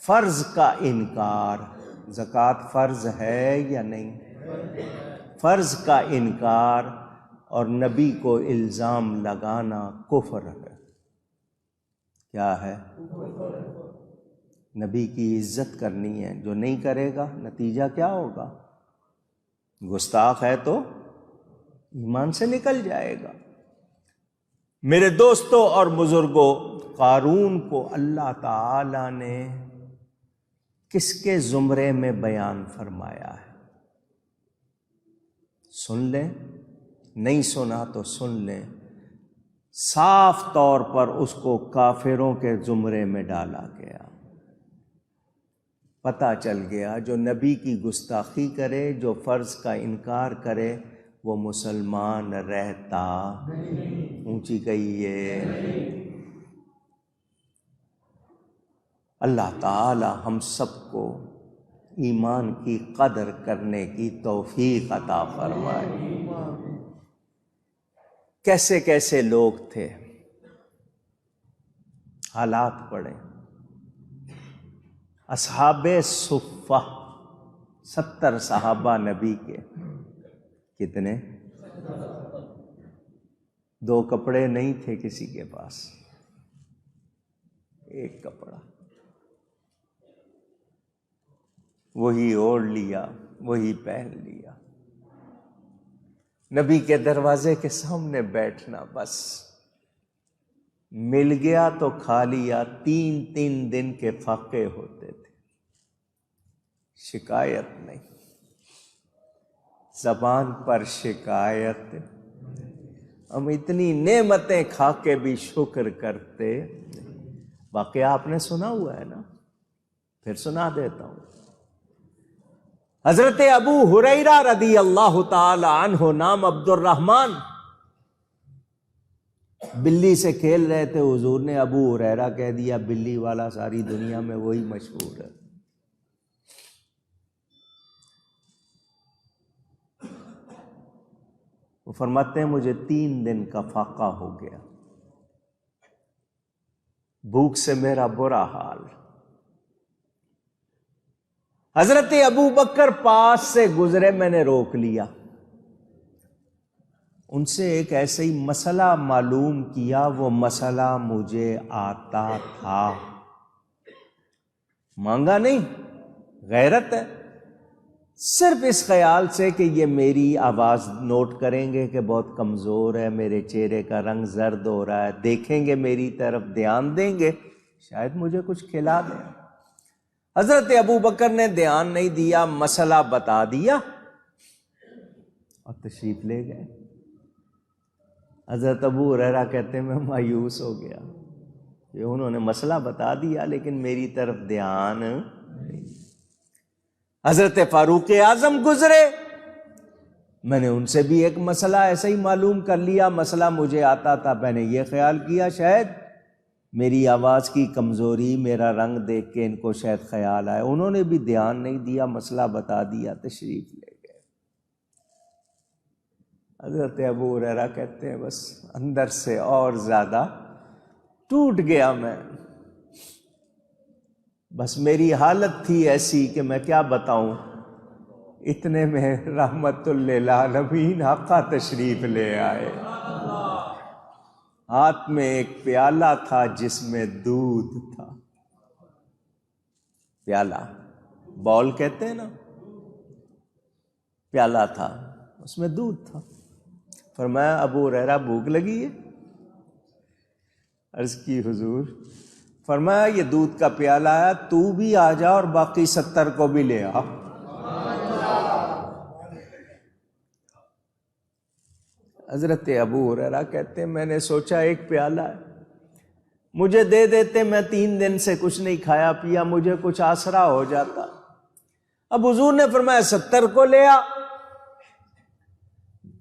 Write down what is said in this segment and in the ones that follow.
فرض کا انکار، زکوٰۃ فرض ہے یا نہیں؟ فرض کا انکار اور نبی کو الزام لگانا کفر ہے۔ کیا ہے؟ نبی کی عزت کرنی ہے، جو نہیں کرے گا نتیجہ کیا ہوگا؟ گستاخ ہے تو ایمان سے نکل جائے گا۔ میرے دوستوں اور بزرگوں، قارون کو اللہ تعالی نے کس کے زمرے میں بیان فرمایا ہے؟ سن لیں، نہیں سنا تو سن لیں۔ صاف طور پر اس کو کافروں کے زمرے میں ڈالا گیا۔ پتہ چل گیا جو نبی کی گستاخی کرے، جو فرض کا انکار کرے، وہ مسلمان رہتا اونچی کہیے۔ اللہ تعالی ہم سب کو ایمان کی قدر کرنے کی توفیق عطا فرمائے۔ کیسے کیسے لوگ تھے، حالات پڑھیں۔ اصحاب صفہ 70 صحابہ نبی کے، کتنے؟ 2 کپڑے نہیں تھے کسی کے پاس، 1 کپڑا، وہی اوڑھ لیا، وہی پہن لیا۔ نبی کے دروازے کے سامنے بیٹھنا، بس مل گیا تو کھا لیا۔ 3 دن کے فاقے ہوتے تھے، شکایت نہیں، زبان پر شکایت۔ ہم اتنی نعمتیں کھا کے بھی شکر کرتے۔ واقعہ آپ نے سنا ہوا ہے نا، پھر سنا دیتا ہوں۔ حضرت ابو ہریرہ رضی اللہ تعالی عنہ، نام عبد الرحمن، بلی سے کھیل رہے تھے، حضور نے ابو ہریرہ کہہ دیا، بلی والا ساری دنیا میں وہی مشہور ہے۔ وہ فرماتے ہیں مجھے 3 دن کا فاقہ ہو گیا، بھوک سے میرا برا حال۔ حضرت ابو بکر پاس سے گزرے، میں نے روک لیا، ان سے ایک ایسے ہی مسئلہ معلوم کیا، وہ مسئلہ مجھے آتا تھا، مانگا نہیں، غیرت ہے۔ صرف اس خیال سے کہ یہ میری آواز نوٹ کریں گے کہ بہت کمزور ہے، میرے چہرے کا رنگ زرد ہو رہا ہے، دیکھیں گے میری طرف، دھیان دیں گے، شاید مجھے کچھ کھلا دیں۔ حضرت ابو بکر نے دھیان نہیں دیا، مسئلہ بتا دیا اور تشریف لے گئے۔ حضرت ابو ہریرہ کہتے ہیں میں مایوس ہو گیا کہ انہوں نے مسئلہ بتا دیا لیکن میری طرف دھیان نہیں۔ حضرت فاروق اعظم گزرے، میں نے ان سے بھی ایک مسئلہ ایسا ہی معلوم کر لیا، مسئلہ مجھے آتا تھا، میں نے یہ خیال کیا شاید میری آواز کی کمزوری، میرا رنگ دیکھ کے ان کو شاید خیال آئے، انہوں نے بھی دھیان نہیں دیا، مسئلہ بتا دیا، تشریف لے گئے۔ حضرت ابو ہریرہ کہتے ہیں بس اندر سے اور زیادہ ٹوٹ گیا میں، بس میری حالت تھی ایسی کہ میں کیا بتاؤں۔ اتنے میں رحمت للعالمین آقا تشریف لے آئے، ہاتھ میں ایک پیالہ تھا جس میں دودھ تھا، پیالہ بول کہتے ہیں نا، پیالہ تھا، اس میں دودھ تھا۔ فرمایا ابو ہریرہ بھوک لگی ہے؟ عرض کی حضور۔ فرمایا یہ دودھ کا پیالہ ہے، تو بھی آ جا اور باقی 70 کو بھی لے آ۔ حضرت ابو ہریرہ کہتے ہیں میں نے سوچا ایک پیالہ ہے، مجھے دے دیتے، میں 3 دن سے کچھ نہیں کھایا پیا، مجھے کچھ آسرا ہو جاتا۔ اب حضور نے فرمایا 70 کو لے آ۔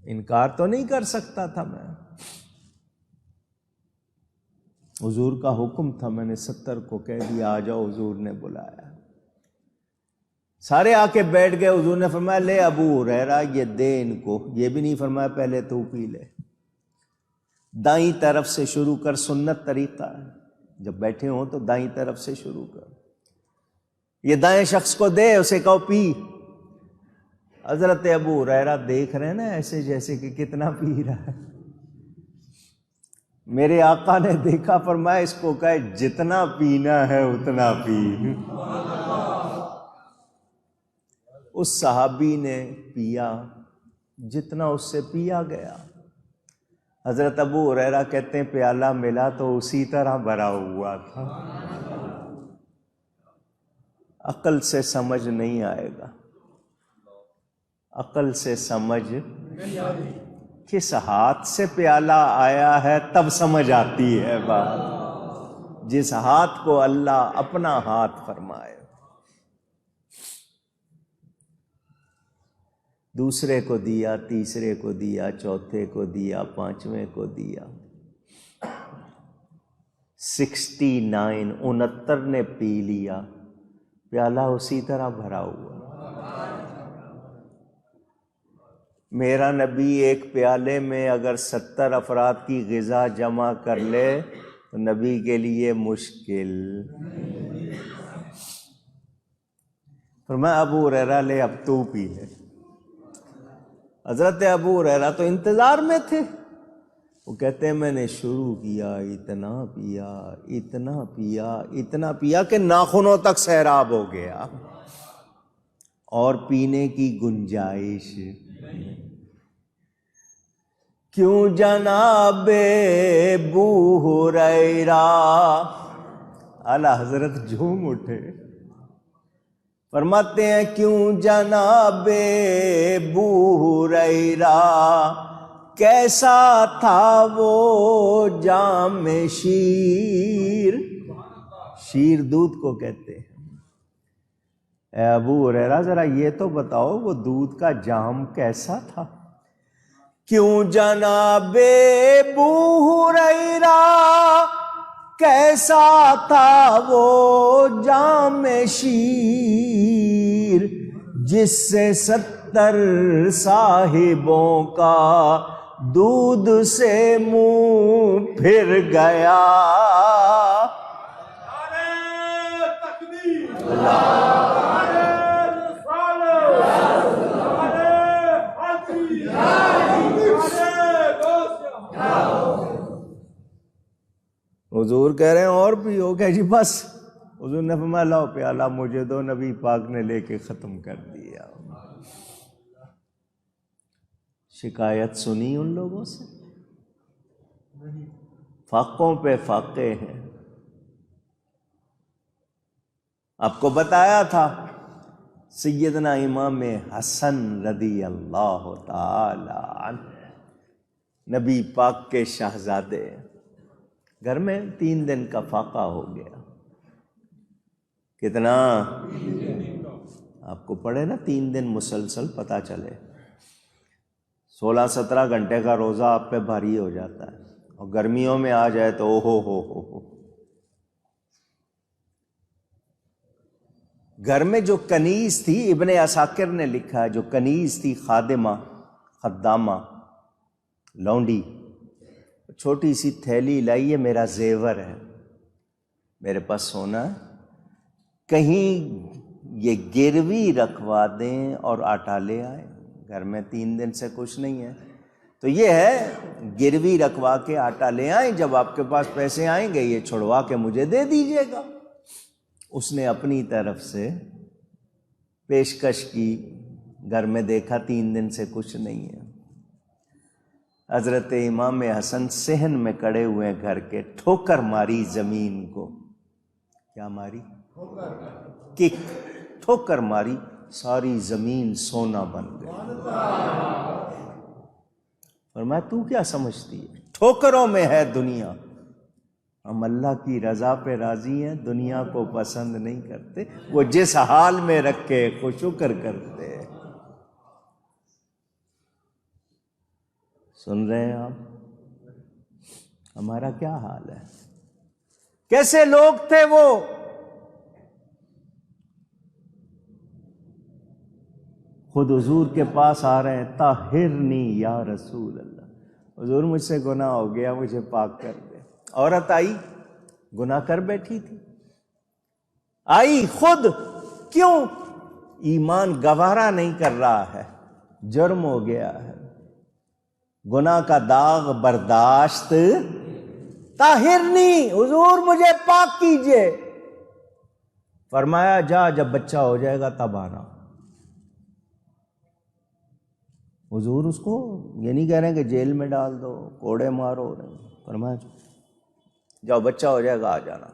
انکار تو نہیں کر سکتا تھا میں، حضور کا حکم تھا، میں نے 70 کو کہہ دیا آ جاؤ، حضور نے بلایا، سارے آ کے بیٹھ گئے۔ حضور نے فرمایا لے ابو ہریرہ یہ دے ان کو، یہ بھی نہیں فرمایا پہلے تو پی لے، دائیں طرف سے شروع کر، سنت طریقہ ہے، جب بیٹھے ہوں تو دائیں طرف سے شروع کر۔ یہ دائیں شخص کو دے، اسے کہو پی۔ حضرت ابو ہریرہ دیکھ رہے ہیں نا ایسے جیسے کہ کتنا پی رہا ہے۔ میرے آقا نے دیکھا، فرمایا اس کو کہے جتنا پینا ہے اتنا پی۔ اس صحابی نے پیا جتنا اس سے پیا گیا۔ حضرت ابو ہریرہ کہتے ہیں پیالہ ملا تو اسی طرح بھرا ہوا تھا۔ عقل سے سمجھ نہیں آئے گا، عقل سے سمجھ کس ہاتھ سے پیالہ آیا ہے تب سمجھ آتی ہے بات، جس ہاتھ کو اللہ اپنا ہاتھ فرمائے۔ دوسرے کو دیا، تیسرے کو دیا، چوتھے کو دیا، پانچویں کو دیا۔ 69 نے پی لیا، پیالہ اسی طرح بھرا ہوا۔ میرا نبی ایک پیالے میں اگر 70 افراد کی غذا جمع کر لے تو نبی کے لیے مشکل۔ فرمایا ابو ہریرہ لے اب تو پی لے۔ حضرت ابو ہریرہ تو انتظار میں تھے، وہ کہتے ہیں میں نے شروع کیا، اتنا پیا اتنا پیا اتنا پیا کہ ناخنوں تک سیراب ہو گیا، اور پینے کی گنجائش۔ کیوں جناب ابو ہریرہ، اعلیٰ حضرت جھوم اٹھے، فرماتے ہیں کیوں جناب ابو ہریرہ، کیسا تھا وہ جام شیر، شیر دودھ کو کہتے ہیں۔ اے ابو ہریرہ ذرا یہ تو بتاؤ وہ دودھ کا جام کیسا تھا؟ کیوں جناب ابو ہریرہ، کیسا تھا وہ جام شیر، جس سے 70 صاحبوں کا دودھ سے منہ پھر گیا۔ حضور کہہ رہے ہیں اور بھی ہو گیا جی بس۔ حضور نے فرمایا لاؤ پیالہ مجھے دو، نبی پاک نے لے کے ختم کر دیا۔ شکایت سنی ان لوگوں سے؟ فاقوں پہ فاقے ہیں۔ آپ کو بتایا تھا سیدنا امام حسن رضی اللہ تعالی عنہ نبی پاک کے شہزادے، گھر میں 3 دن کا فاقہ ہو گیا۔ کتنا؟ آپ کو پڑھے نا 3 دن مسلسل پتہ چلے، 16-17 گھنٹے کا روزہ آپ پہ بھاری ہو جاتا ہے، اور گرمیوں میں آ جائے تو او ہو۔ گھر میں جو کنیز تھی، ابن عساکر نے لکھا ہے، جو کنیز تھی خادمہ، خدامہ، لونڈی، چھوٹی سی تھیلی لائی ہے، میرا زیور ہے، میرے پاس سونا ہے، کہیں یہ گروی رکھوا دیں اور آٹا لے آئیں، گھر میں 3 دن سے کچھ نہیں ہے، تو یہ ہے گروی رکھوا کے آٹا لے آئیں، جب آپ کے پاس پیسے آئیں گے یہ چھڑوا کے مجھے دے دیجیے گا۔ اس نے اپنی طرف سے پیشکش کی، گھر میں دیکھا 3 دن سے کچھ نہیں ہے۔ حضرت امام حسن صحن میں کڑے ہوئے گھر کے، ٹھوکر ماری زمین کو، کیا ماری؟ کک، ٹھوکر ماری، ساری زمین سونا بن گئی۔ فرمایا تو کیا سمجھتی ہے، ٹھوکروں میں ہے دنیا، ہم اللہ کی رضا پہ راضی ہیں، دنیا کو پسند نہیں کرتے، وہ جس حال میں رکھے کو شکر کرتے۔ سن رہے ہیں آپ ہمارا کیا حال ہے؟ کیسے لوگ تھے وہ؟ خود حضور کے پاس آ رہے ہیں، طاہرنی یا رسول اللہ، حضور مجھ سے گناہ ہو گیا، مجھے پاک کر دے۔ عورت آئی، گناہ کر بیٹھی تھی، آئی خود کیوں؟ ایمان گوارا نہیں کر رہا ہے، جرم ہو گیا ہے، گناہ کا داغ برداشت طاہرنی، حضور مجھے پاک کیجئے۔ فرمایا جا، جب بچہ ہو جائے گا تب آنا۔ حضور اس کو یہ نہیں کہہ رہے ہیں کہ جیل میں ڈال دو، کوڑے مارو، فرمایا جاؤ بچہ ہو جائے گا آ جانا۔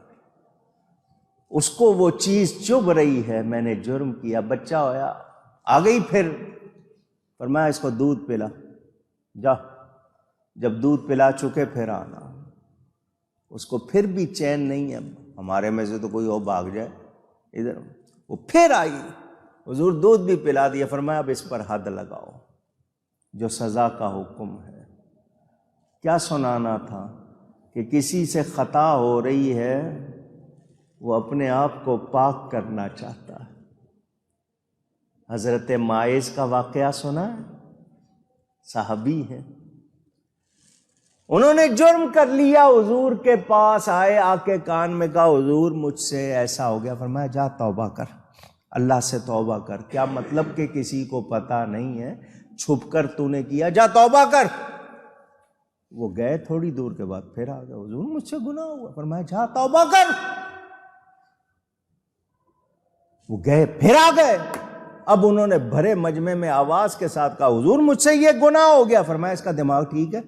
اس کو وہ چیز چبھ رہی ہے، میں نے جرم کیا، بچہ ہویا، آ گئی پھر، فرمایا اس کو دودھ پلا، جا، جب دودھ پلا چکے پھر آنا۔ اس کو پھر بھی چین نہیں ہے، ہمارے میں سے تو کوئی اور بھاگ جائے ادھر، وہ پھر آئی، حضور دودھ بھی پلا دیا، فرمایا اب اس پر حد لگاؤ، جو سزا کا حکم ہے۔ کیا سنانا تھا کہ کسی سے خطا ہو رہی ہے، وہ اپنے آپ کو پاک کرنا چاہتا ہے۔ حضرت ماعز کا واقعہ سنا ہے؟ صحابی ہیں، انہوں نے جرم کر لیا، حضور کے پاس آئے، آ کے کان میں کہا حضور مجھ سے ایسا ہو گیا۔ فرمایا جا توبہ کر، اللہ سے توبہ کر۔ کیا مطلب کہ کسی کو پتہ نہیں ہے، چھپ کر تو نے کیا، جا توبہ کر۔ وہ گئے، تھوڑی دور کے بعد پھر آ گئے، حضور مجھ سے گناہ ہوا۔ فرمایا جا توبہ کر۔ وہ گئے، پھر آ گئے، اب انہوں نے بھرے مجمع میں آواز کے ساتھ کہا حضور مجھ سے یہ گناہ ہو گیا۔ فرمایا اس کا دماغ ٹھیک ہے؟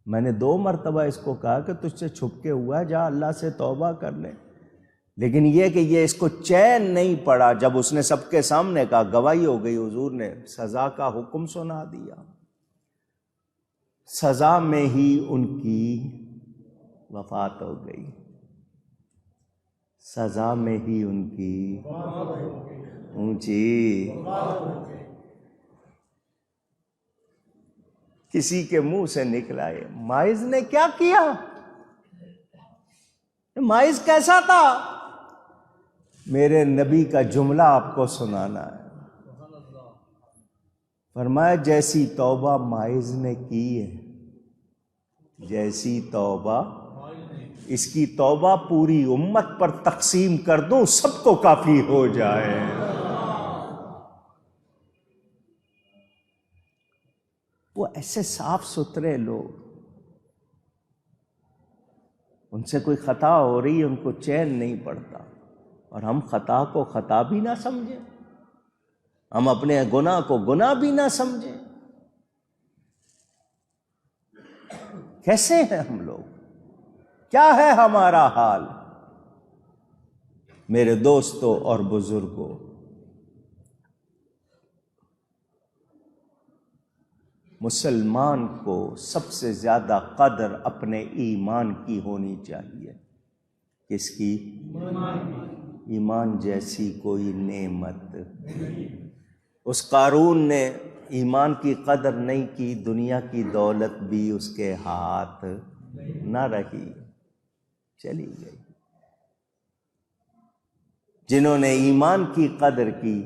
میں نے 2 مرتبہ اس کو کہا کہ تجھ سے چھپ کے ہوا ہے، جا اللہ سے توبہ کر لے، لیکن یہ کہ یہ اس کو چین نہیں پڑا۔ جب اس نے سب کے سامنے کہا، گواہی ہو گئی، حضور نے سزا کا حکم سنا دیا۔ سزا میں ہی ان کی وفات ہو گئی، سزا میں ہی ان کی اونچی۔ کسی کے منہ سے نکلا ہے ماعز نے کیا کیا؟ ماعز کیسا تھا؟ میرے نبی کا جملہ آپ کو سنانا ہے۔ فرمایا جیسی توبہ ماعز نے کی ہے، جیسی توبہ، اس کی توبہ پوری امت پر تقسیم کر دوں، سب کو کافی ہو جائے۔ وہ ایسے صاف ستھرے لوگ، ان سے کوئی خطا ہو رہی ہے ان کو چین نہیں پڑتا، اور ہم خطا کو خطا بھی نہ سمجھیں، ہم اپنے گناہ کو گناہ بھی نہ سمجھیں۔ کیسے ہیں ہم لوگ؟ کیا ہے ہمارا حال؟ میرے دوستوں اور بزرگوں، مسلمان کو سب سے زیادہ قدر اپنے ایمان کی ہونی چاہیے۔ کس کی؟ ایمان جیسی کوئی نعمت۔ اس قارون نے ایمان کی قدر نہیں کی، دنیا کی دولت بھی اس کے ہاتھ نہ رہی، چلی گئی۔ جنہوں نے ایمان کی قدر کی،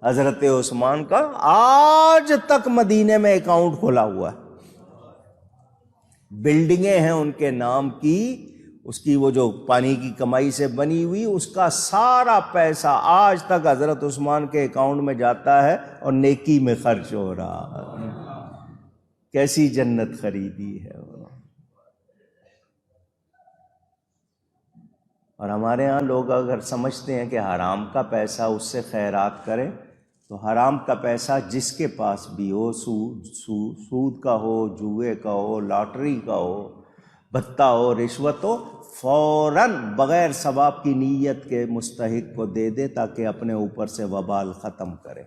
حضرت عثمان کا آج تک مدینے میں اکاؤنٹ کھلا ہوا ہے، بلڈنگیں ہیں ان کے نام کی، اس کی وہ جو پانی کی کمائی سے بنی ہوئی، اس کا سارا پیسہ آج تک حضرت عثمان کے اکاؤنٹ میں جاتا ہے اور نیکی میں خرچ ہو رہا ہے۔ کیسی جنت خریدی ہے وہ۔ اور ہمارے ہاں لوگ اگر سمجھتے ہیں کہ حرام کا پیسہ اس سے خیرات کریں، تو حرام کا پیسہ جس کے پاس بھی ہو، سود کا ہو، جوئے کا ہو، لاٹری کا ہو، بھتہ ہو، رشوت ہو، فوراً بغیر ثواب کی نیت کے مستحق کو دے دے تاکہ اپنے اوپر سے وبال ختم کرے۔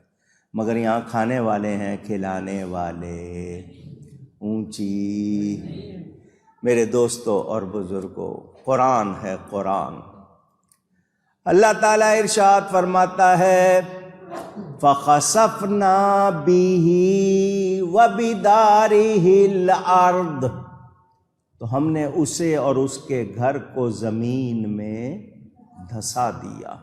مگر یہاں کھانے والے ہیں، کھلانے والے، اونچی۔ میرے دوستوں اور بزرگوں، قرآن ہے قرآن۔ اللہ تعالیٰ ارشاد فرماتا ہے فَخَسَفْنَا بِهِ وَبِدَارِهِ الْأَرْضِ، تو ہم نے اسے اور اس کے گھر کو زمین میں دھسا دیا۔